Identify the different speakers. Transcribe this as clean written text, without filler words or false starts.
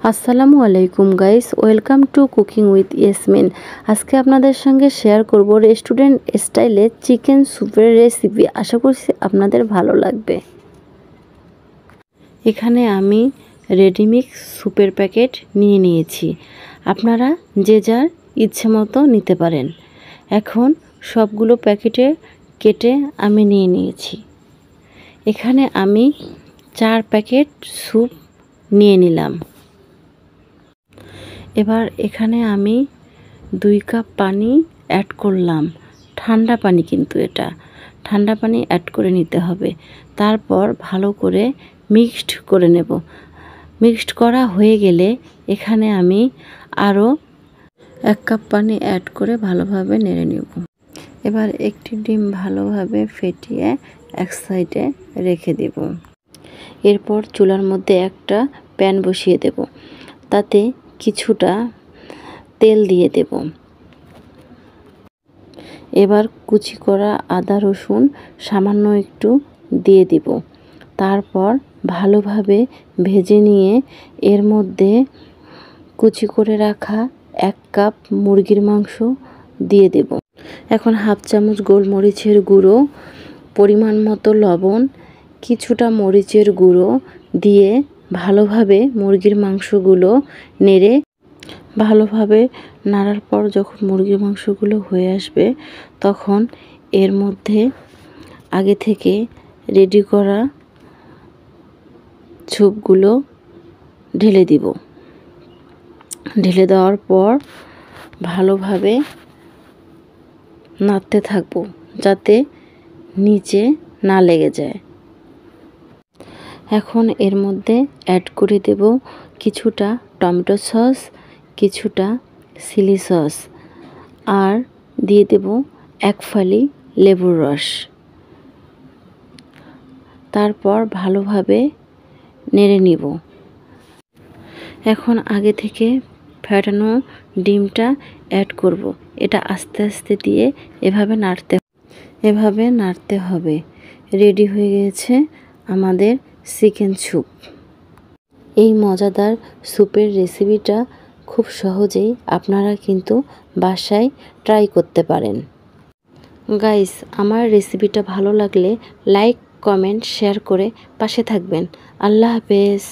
Speaker 1: আসসালামু আলাইকুম guys, welcome to cooking with Yasmin. আজকে আপনাদের সঙ্গে শেয়ার করব রেস্টুরেন্ট স্টাইলে চিকেন স্যুপের রেসিপি। আশা করছি আপনাদের ভালো লাগবে। এখানে আমি রেডিমিক্স স্যুপের প্যাকেট নিয়ে নিয়েছি। আপনারা যে যার ইচ্ছে মতো নিতে পারেন। এখন সবগুলো প্যাকেটে কেটে আমি নিয়ে নিয়েছি। এখানে আমি 4 প্যাকেট স্যুপ নিয়ে নিলাম। এবার এখানে আমি 2 কাপ পানি অ্যাড করলাম। ঠান্ডা পানি, কিন্তু এটা ঠান্ডা পানি অ্যাড করে নিতে হবে। তারপর ভালো করে মিক্সড করে নেব। মিক্সড করা হয়ে গেলে এখানে আমি আরও 1 কাপ পানি অ্যাড করে ভালোভাবে নেড়ে নেব। এবার একটি ডিম ভালোভাবে ফেটিয়ে এক সাইডে রেখে দেব। এরপর চুলার মধ্যে একটা প্যান বসিয়ে দেব। তাতে কিছুটা তেল দিয়ে দেব। এবার কুচি করা আদা রসুন সামান্য একটু দিয়ে দিব। তারপর ভালোভাবে ভেজে নিয়ে এর মধ্যে কুচি করে রাখা 1 কাপ মুরগির মাংস দিয়ে দেব। এখন হাফ চামচ গোলমরিচের গুঁড়ো, পরিমাণ মতো লবণ, কিছুটা মরিচের গুঁড়ো দিয়ে ভালোভাবে মুরগির মাংসগুলো নেড়ে ভালোভাবে নাড়ার পর যখন মুরগির মাংসগুলো হয়ে আসবে তখন এর মধ্যে আগে থেকে রেডি করা স্যুপগুলো ঢেলে দিব। ঢেলে দেওয়ার পর ভালোভাবে নাড়তে থাকবো যাতে নিচে না লেগে যায়। এখন এর মধ্যে অ্যাড করে দেব কিছুটা টমেটো সস, কিছুটা চিলি সস, আর দিয়ে দেব 1 ফালি লেবুর রস। তারপর ভালোভাবে নেড়ে নিব। এখন আগে থেকে ফেটানো ডিমটা অ্যাড করব। এটা আস্তে আস্তে দিয়ে এভাবে নাড়তে হবে। রেডি হয়ে গেছে আমাদের চিকেন স্যুপ। এই মজাদার স্যুপের রেসিপিটা খুব সহজেই আপনারা কিন্তু বাসায় ট্রাই করতে পারেন। গাইস, আমার রেসিপিটা ভালো লাগলে লাইক, কমেন্ট, শেয়ার করে পাশে থাকবেন। আল্লাহ হাফেজ।